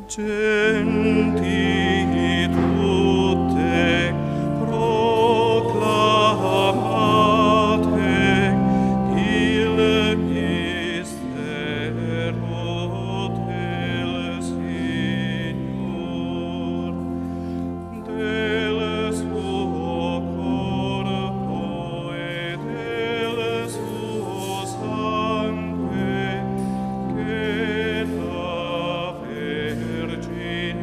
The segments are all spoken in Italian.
Genti tutte, proclamate il mistero del Signor, del suo corpo e del suo sangue, che la Vergine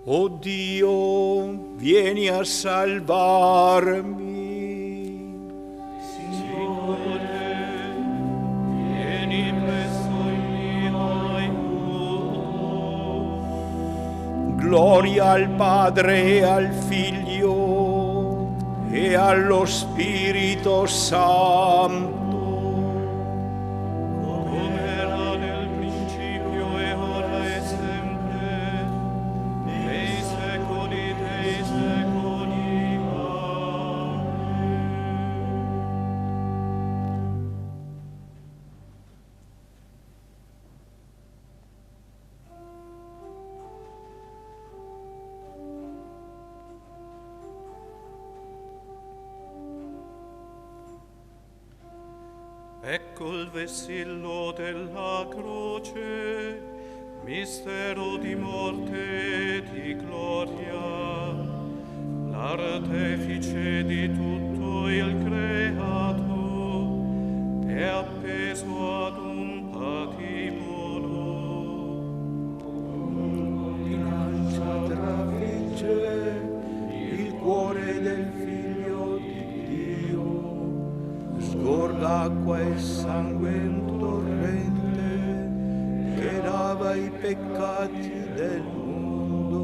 O Dio, vieni a salvarmi. Signore, vieni presso in mio aiuto. Gloria al Padre e al Figlio e allo Spirito Santo. Ecco il vessillo della croce, mistero di morte e di gloria, l'artefice di tutto il creato è appeso ad un patibolo. Bilancia trafigge il cuore del Figlio di Dio, sgorga acqua e sangue in torrente che lava i peccati del mondo.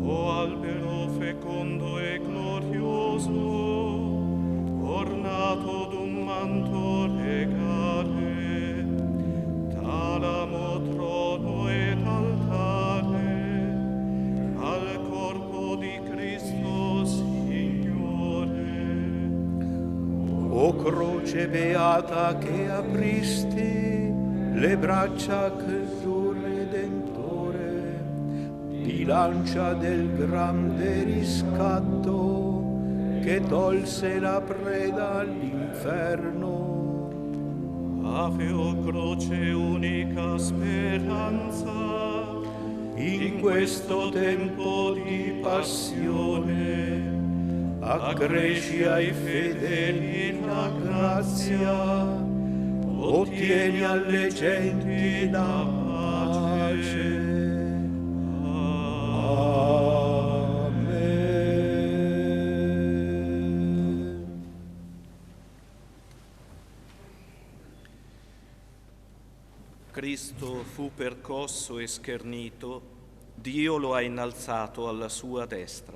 O albero fecondo e glorioso, ornato d'un manto regale, talamo, trono ed altare al corpo di Cristo Signore. O croce beata che apristi le braccia che tu Redentore, bilancia del grande riscatto che tolse la preda all'inferno. Ave o croce unica speranza, In questo tempo di passione accresci ai fedeli la grazia, ottieni alle genti la pace. Amen. Cristo fu percosso e schernito, Dio lo ha innalzato alla sua destra.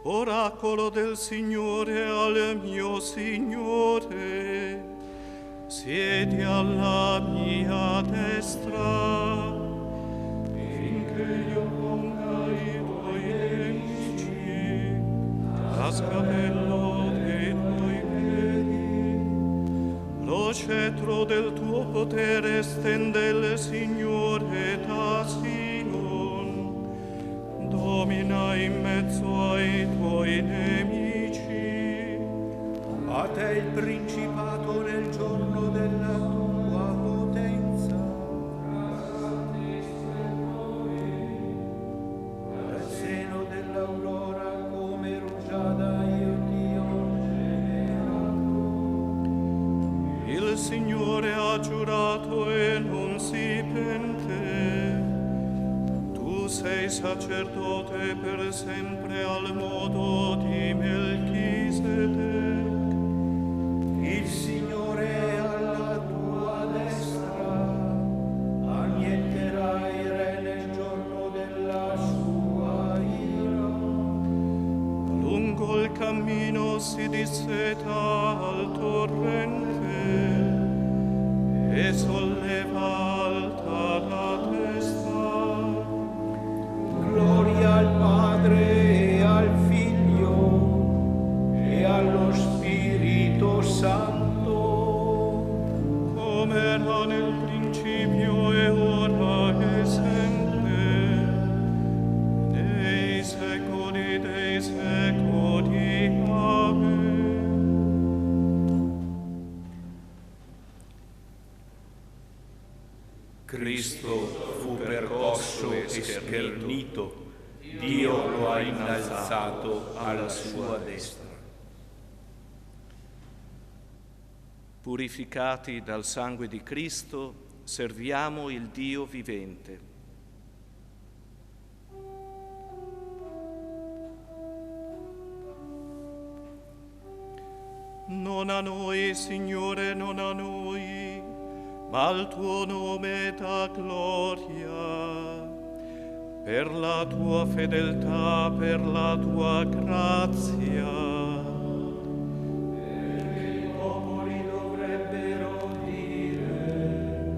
Oracolo del Signore al mio Signore, siedi alla mia destra, finché io ponga i tuoi nemici a sgabello dei tuoi piedi. Lo scettro del tuo potere stende il Signore da Sion, domina in mezzo ai tuoi nemici. A te il principato nel giorno della tua potenza. Dal seno dell'aurora come rugiada io ti ho generato. Il Signore ha giurato e non si pente. Tu sei sacerdote per sempre al modo di Melchisedec. Il Signore è alla tua destra, annienterà il re nel giorno della sua ira. Lungo il cammino si disseta al torrente e solleva alta la testa. Gloria al Padre e al Figlio e allo Spirito Santo, Come era nel principio e ora e sempre, nei secoli dei secoli. Amen. Cristo fu percosso e schernito, Dio lo ha innalzato alla sua destra. Purificati dal sangue di Cristo, serviamo il Dio vivente. Non a noi, Signore, non a noi, ma al tuo nome da gloria. Per la tua fedeltà, per la tua grazia. Perché i popoli dovrebbero dire,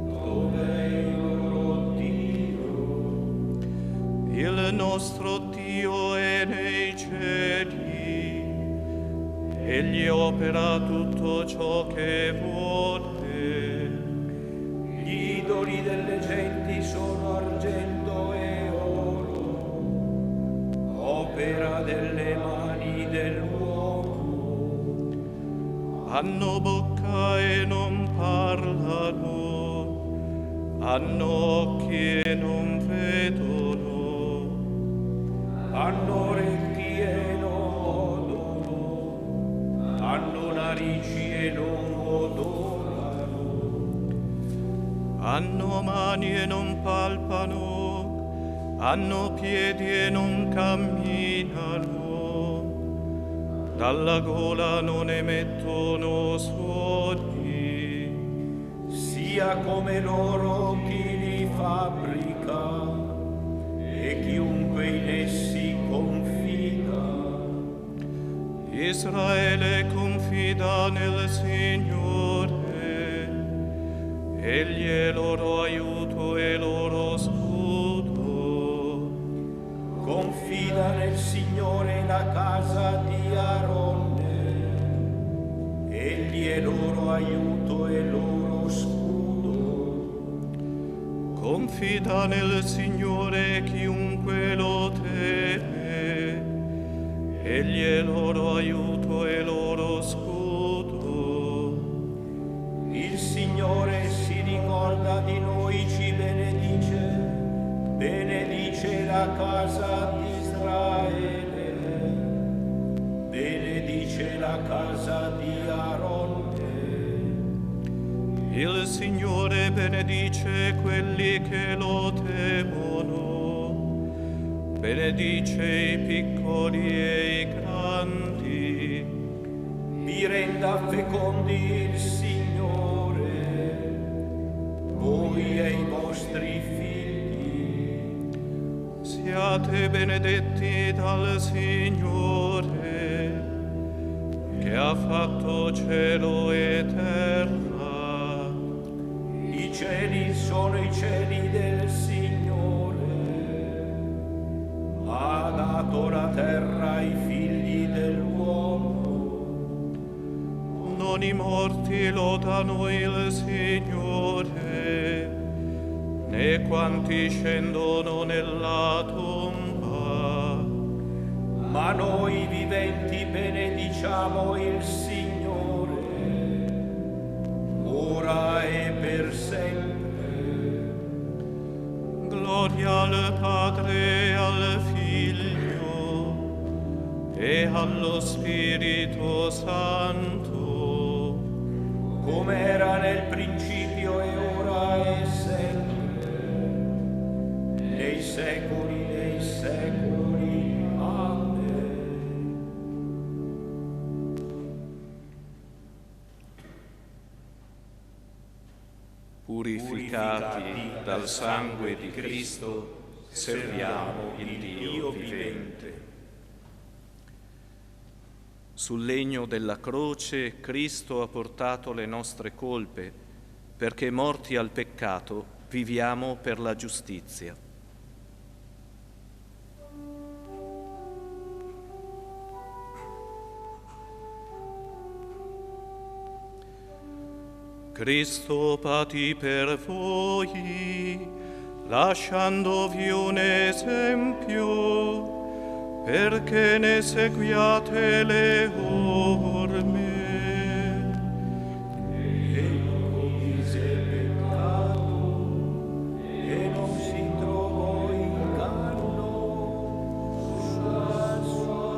dov'è il loro Dio? Il nostro Dio è nei cieli. Egli opera tutto ciò che vuole. Gli idoli delle genti sono argento e oro, opera delle mani dell'uomo. Hanno bocca e non parlano, hanno occhi e non vedono, hanno orecchi e non odono, hanno narici e non odorano, hanno mani e non palpano, hanno piedi e non camminano, dalla gola non emettono suoni. Sia come loro chi li fabbrica e chiunque in essi confida. Israele confida nel Signore, Egli è loro aiuto e loro scudo. Confida nel Signore la casa di Aronne, Egli è loro aiuto e loro scudo. Confida nel Signore chiunque lo teme, Egli è loro aiuto e loro scudo. Il Signore si ricorda di noi, ci benedice, benedice la casa di Israele, benedice la casa di Aronne. Il Signore benedice quelli che lo temono, benedice i piccoli e i grandi. Vi renda fecondi il Signore, voi e i vostri figli. Siate benedetti dal Signore, che ha fatto cielo e terra. I cieli sono i cieli del Signore, ha dato la terra ai figli dell'uomo. Non i morti lodano il Signore, né quanti scendono nella tomba. Ma noi viventi benediciamo il Signore, ora e per sempre. Gloria al Padre e al Figlio e allo Spirito Santo, come era nel principio e ora e sempre, nei secoli dei secoli. Amen. Purificati dal sangue di Cristo, serviamo il Dio vivente. Sul legno della croce Cristo ha portato le nostre colpe, perché morti al peccato viviamo per la giustizia. Cristo patì per voi, lasciandovi un esempio, perché ne seguiate le orme. E commise peccato e non si trovò inganno sulla sua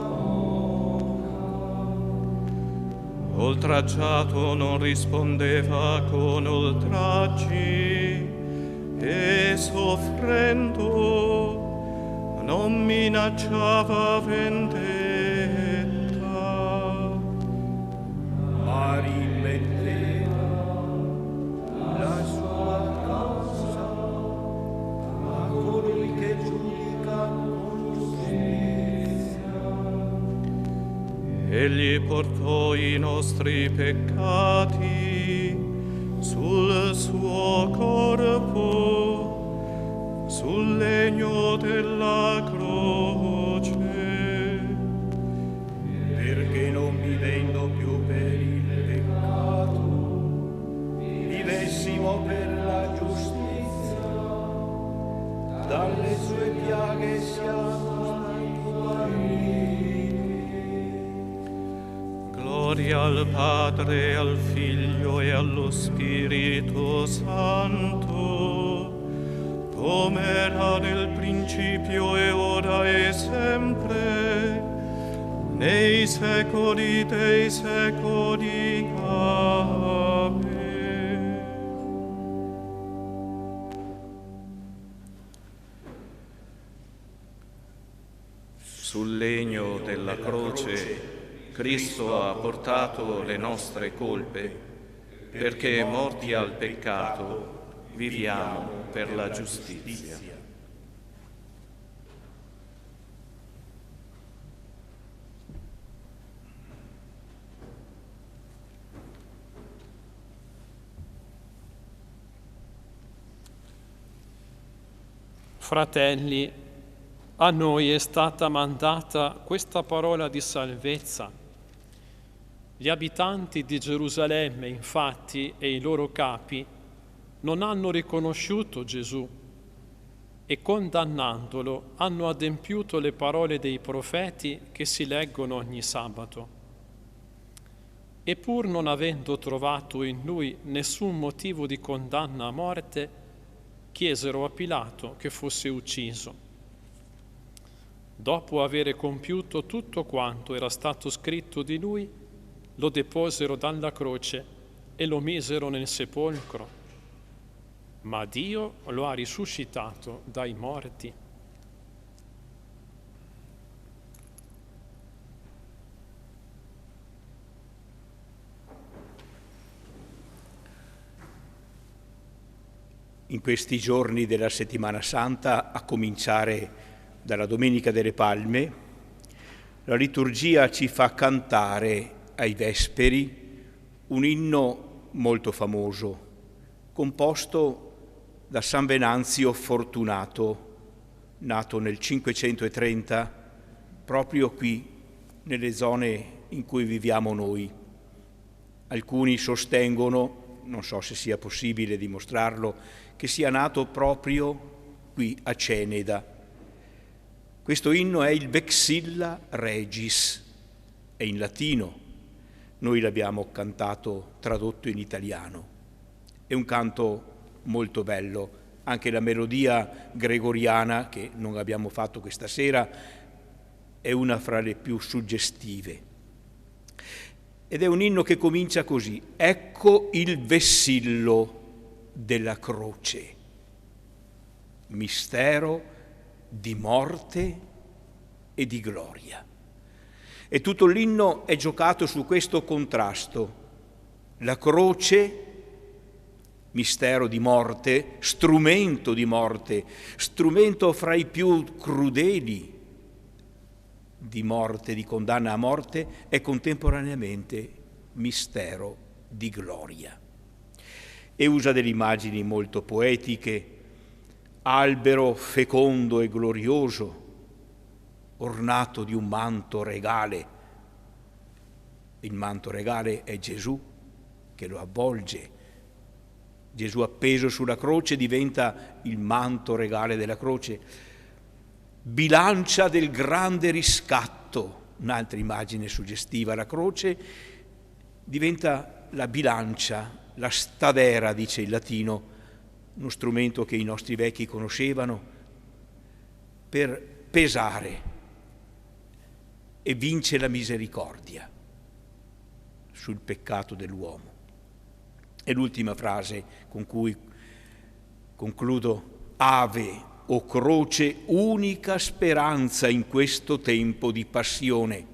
bocca. oltraggiato non rispondeva con oltraggi e soffrendo non minacciava vendetta, ma rimetteva la sua causa a colui che giudica con giustizia. Egli portò i nostri peccati sul suo corpo, sul legno della croce, perché non vivendo più per il peccato, vivessimo per la giustizia. Dalle sue piaghe siamo stati guariti. Gloria al Padre, al Figlio e allo Spirito Santo, come era nel principio e ora e sempre, nei secoli dei secoli. Amen. Sul legno della croce Cristo ha portato le nostre colpe, perché morti al peccato viviamo per la giustizia. Fratelli, a noi è stata mandata questa parola di salvezza. Gli abitanti di Gerusalemme, infatti, e i loro capi non hanno riconosciuto Gesù e condannandolo hanno adempiuto le parole dei profeti che si leggono ogni sabato. E pur non avendo trovato in lui nessun motivo di condanna a morte, chiesero a Pilato che fosse ucciso. Dopo avere compiuto tutto quanto era stato scritto di lui, lo deposero dalla croce e lo misero nel sepolcro. Ma Dio lo ha risuscitato dai morti. In questi giorni della Settimana Santa, a cominciare dalla Domenica delle Palme, la liturgia ci fa cantare ai Vesperi un inno molto famoso, composto da San Venanzio Fortunato, nato nel 530, proprio qui, nelle zone in cui viviamo noi. Alcuni sostengono, non so se sia possibile dimostrarlo, che sia nato proprio qui a Ceneda. Questo inno è il Vexilla Regis, è in latino. Noi l'abbiamo cantato tradotto in italiano. È un canto molto bello, anche la melodia gregoriana, che non abbiamo fatto questa sera, è una fra le più suggestive. Ed è un inno che comincia così: ecco il vessillo della croce, mistero di morte e di gloria. E tutto l'inno è giocato su questo contrasto: la croce, mistero di morte, strumento fra i più crudeli di morte, di condanna a morte, è contemporaneamente mistero di gloria. E usa delle immagini molto poetiche: albero fecondo e glorioso, ornato di un manto regale. Il manto regale è Gesù che lo avvolge. Gesù appeso sulla croce diventa il manto regale della croce. Bilancia del grande riscatto, un'altra immagine suggestiva. La croce diventa la bilancia, la stadera, dice il latino, uno strumento che i nostri vecchi conoscevano per pesare, e vince la misericordia. sul peccato dell'uomo. E l'ultima frase con cui concludo: Ave, o croce, unica speranza in questo tempo di passione.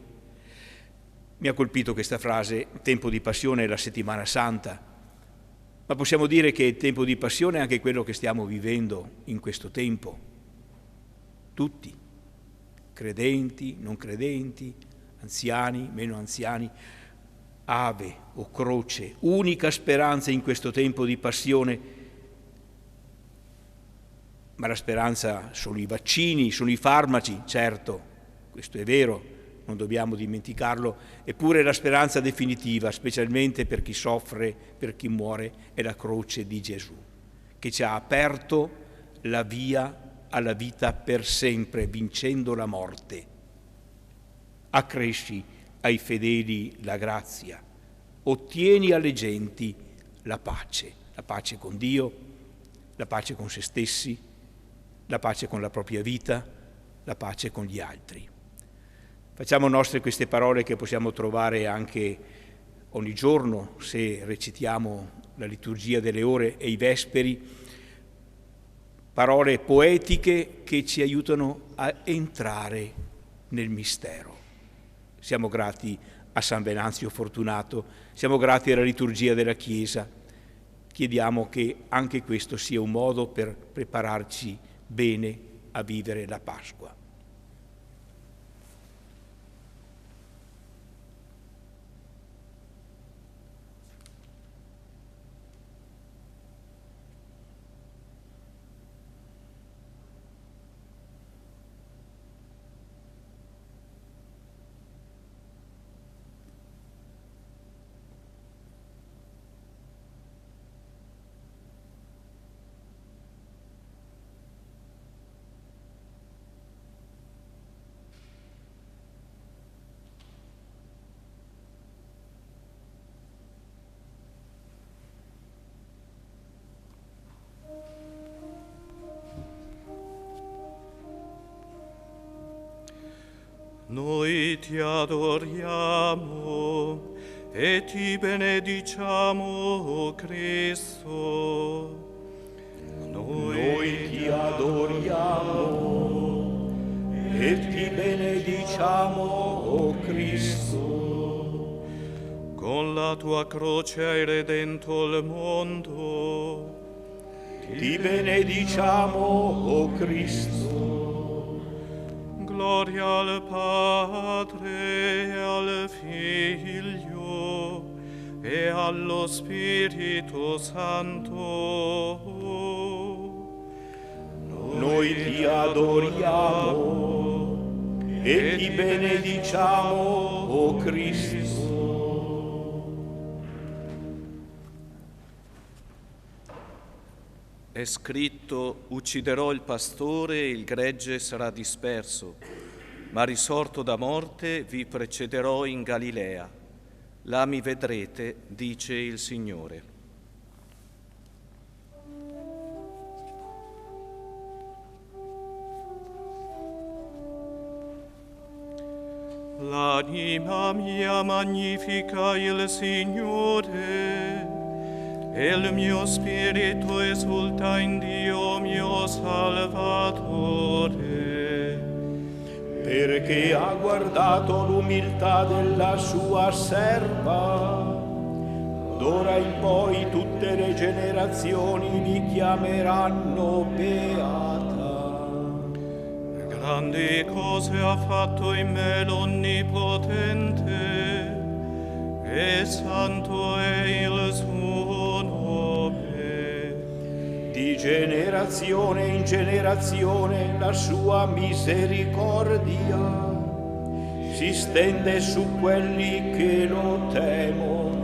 Mi ha colpito questa frase. Tempo di passione è la settimana santa, ma possiamo dire che il tempo di passione è anche quello che stiamo vivendo in questo tempo. Tutti, credenti, non credenti, anziani, meno anziani. Ave o croce, unica speranza in questo tempo di passione. Ma la speranza sono i vaccini, sono i farmaci, certo, questo è vero, non dobbiamo dimenticarlo, eppure la speranza definitiva, specialmente per chi soffre, per chi muore, è la croce di Gesù, che ci ha aperto la via alla vita per sempre, vincendo la morte. Accresci ai fedeli la grazia, ottieni alle genti la pace con Dio, la pace con se stessi, la pace con la propria vita, la pace con gli altri. Facciamo nostre queste parole che possiamo trovare anche ogni giorno se recitiamo la liturgia delle ore e i vesperi, parole poetiche che ci aiutano a entrare nel mistero. Siamo grati a San Venanzio Fortunato, siamo grati alla liturgia della Chiesa. Chiediamo che anche questo sia un modo per prepararci bene a vivere la Pasqua. Noi ti adoriamo e ti benediciamo, o Cristo. Noi ti adoriamo e ti benediciamo, o Cristo. Con la tua croce hai redento il mondo. Ti benediciamo, o Cristo. Gloria al Padre, e al Figlio, e allo Spirito Santo. Noi ti adoriamo e ti benediciamo, o Cristo. È scritto: ucciderò il pastore e il gregge sarà disperso, ma risorto da morte vi precederò in Galilea. Là mi vedrete, dice il Signore. L'anima mia magnifica il Signore, e il mio spirito esulta in Dio mio Salvatore, perché ha guardato l'umiltà della sua serva. D'ora in poi tutte le generazioni mi chiameranno beata. Grandi cose ha fatto in me l'Onnipotente, e santo è il suo nome. Di generazione in generazione la sua misericordia si stende su quelli che lo temono.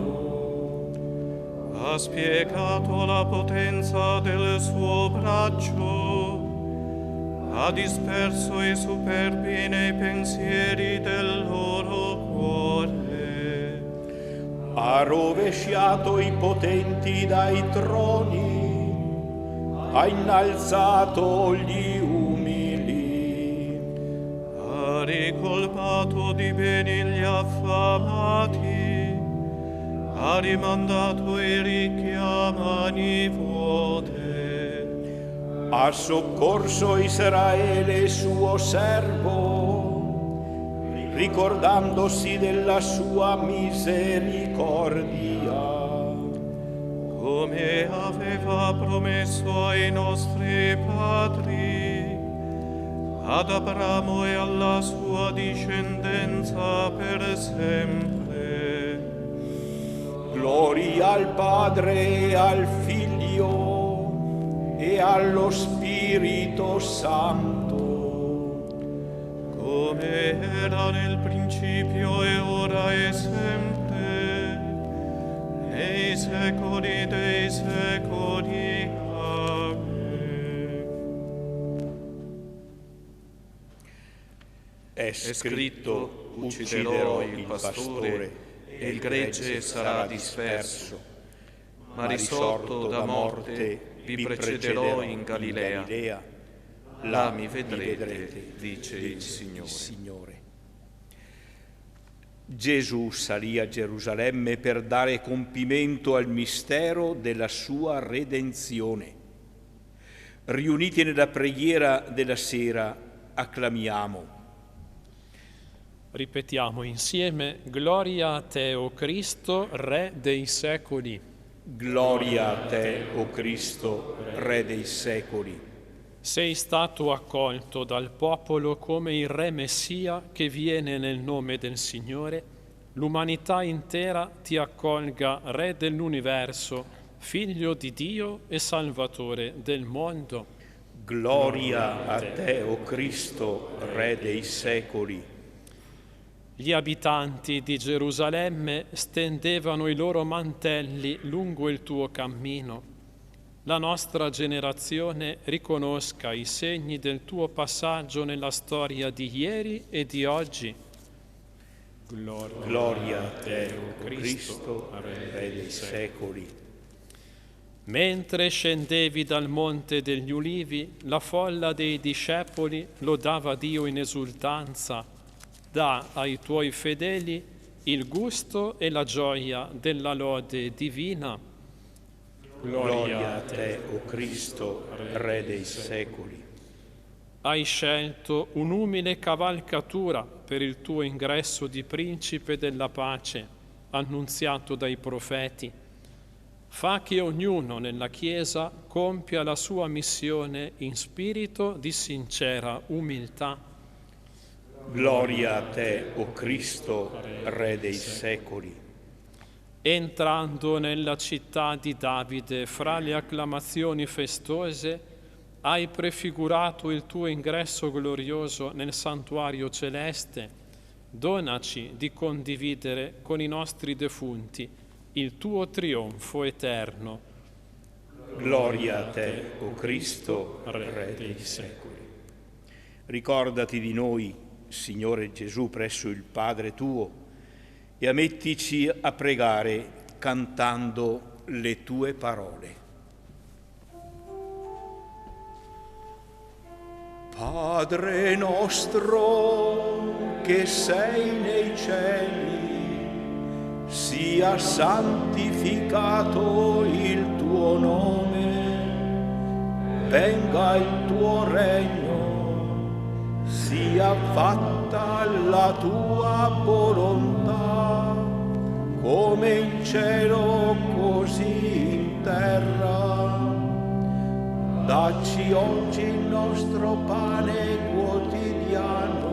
Ha spiegato la potenza del suo braccio, ha disperso i superbi nei pensieri del loro cuore. Ha rovesciato i potenti dai troni, ha innalzato gli umili. Ha ricolmato di beni gli affamati, ha rimandato e richiama nipote. Ha soccorso Israele suo servo, ricordandosi della sua misericordia. Come aveva promesso ai nostri padri, ad Abramo e alla sua discendenza per sempre. Gloria al Padre e al Figlio e allo Spirito Santo, come era nel principio e ora e sempre, nei secoli dei secoli. Amen. È scritto: ucciderò il pastore e il gregge sarà disperso, ma risorto da morte vi precederò in Galilea. Là mi vedrete, dice il Signore. Gesù salì a Gerusalemme per dare compimento al mistero della sua redenzione. Riuniti nella preghiera della sera, acclamiamo. Ripetiamo insieme: Gloria a te, o Cristo, Re dei secoli. Gloria a te, o Cristo, Re dei secoli. Sei stato accolto dal popolo come il Re Messia che viene nel nome del Signore. L'umanità intera ti accolga, Re dell'universo, Figlio di Dio e Salvatore del mondo. Gloria a te, o Cristo, Re dei secoli. Gli abitanti di Gerusalemme stendevano i loro mantelli lungo il tuo cammino. La nostra generazione riconosca i segni del tuo passaggio nella storia di ieri e di oggi. Gloria a te, o Cristo, Re dei secoli. Mentre scendevi dal Monte degli Ulivi, la folla dei discepoli lodava Dio in esultanza. Dà ai tuoi fedeli il gusto e la gioia della lode divina. Gloria a te, o Cristo, Re dei secoli. Hai scelto un'umile cavalcatura per il tuo ingresso di principe della pace, annunziato dai profeti. Fa che ognuno nella Chiesa compia la sua missione in spirito di sincera umiltà. Gloria a te, o Cristo, Re dei secoli. Entrando nella città di Davide fra le acclamazioni festose, hai prefigurato il tuo ingresso glorioso nel santuario celeste. Donaci di condividere con i nostri defunti il tuo trionfo eterno. Gloria a te, o Cristo, Re dei secoli. Ricordati di noi, Signore Gesù, presso il Padre tuo, e ammettici a pregare cantando le tue parole. Padre nostro che sei nei cieli, sia santificato il tuo nome, venga il tuo regno, sia fatta la tua volontà, come in cielo così in terra. Dacci oggi il nostro pane quotidiano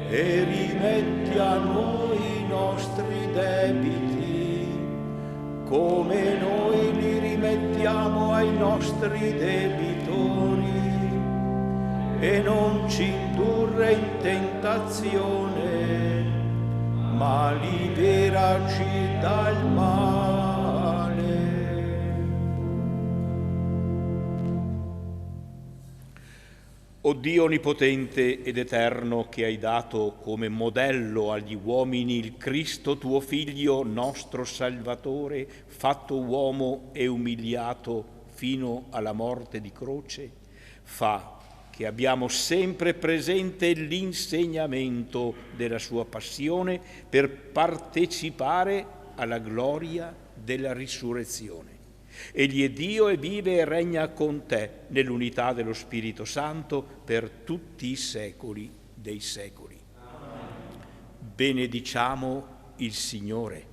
e rimetti a noi i nostri debiti, come noi li rimettiamo ai nostri debitori. E non ci indurre in tentazione, ma liberaci dal male. O Dio onnipotente ed eterno, che hai dato come modello agli uomini il Cristo tuo Figlio, nostro Salvatore, fatto uomo e umiliato fino alla morte di croce, fa che abbiamo sempre presente l'insegnamento della sua passione per partecipare alla gloria della risurrezione. Egli è Dio e vive e regna con te nell'unità dello Spirito Santo per tutti i secoli dei secoli. Benediciamo il Signore.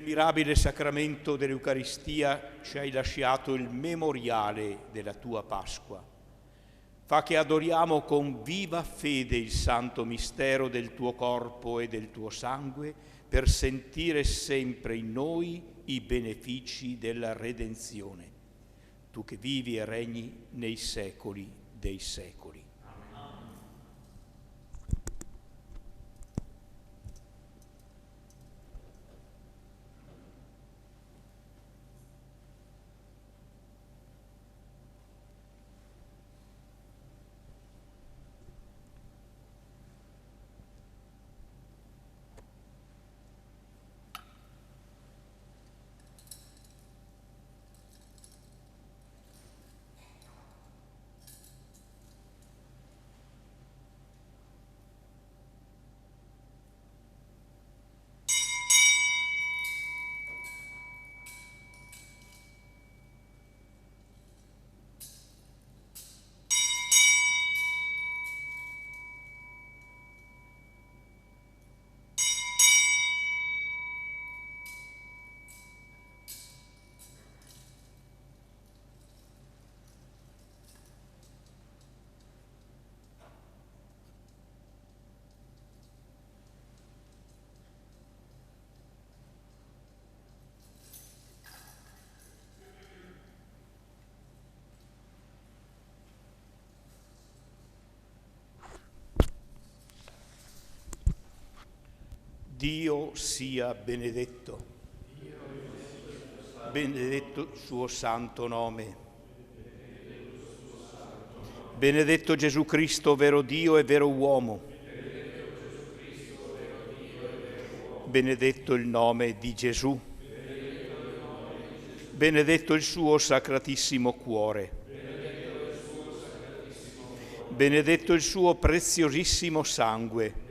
mirabile sacramento dell'Eucaristia ci hai lasciato il memoriale della tua Pasqua. Fa che adoriamo con viva fede il santo mistero del tuo corpo e del tuo sangue per sentire sempre in noi i benefici della redenzione. Tu che vivi e regni nei secoli dei secoli. Dio sia benedetto. Benedetto il suo santo nome. Benedetto Gesù Cristo, vero Dio e vero uomo. Benedetto il nome di Gesù. Benedetto il suo sacratissimo cuore. Benedetto il suo preziosissimo sangue.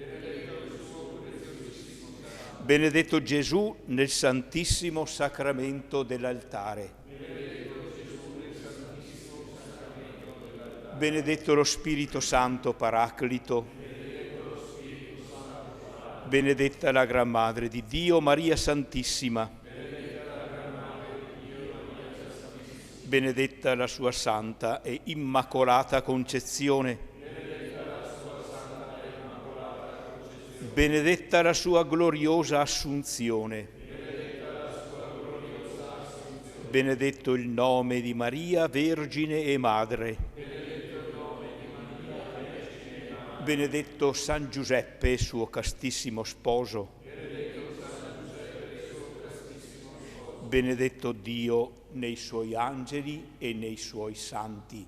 Benedetto Gesù nel santissimo sacramento dell'altare. Benedetto lo Spirito Santo Paraclito. Benedetta la Gran Madre di Dio, Maria Santissima. Benedetta la sua santa e immacolata concezione. Benedetta la sua gloriosa assunzione. Benedetto il nome di Maria, Vergine e Madre. Benedetto San Giuseppe, suo castissimo sposo. Benedetto Dio nei suoi angeli e nei suoi santi.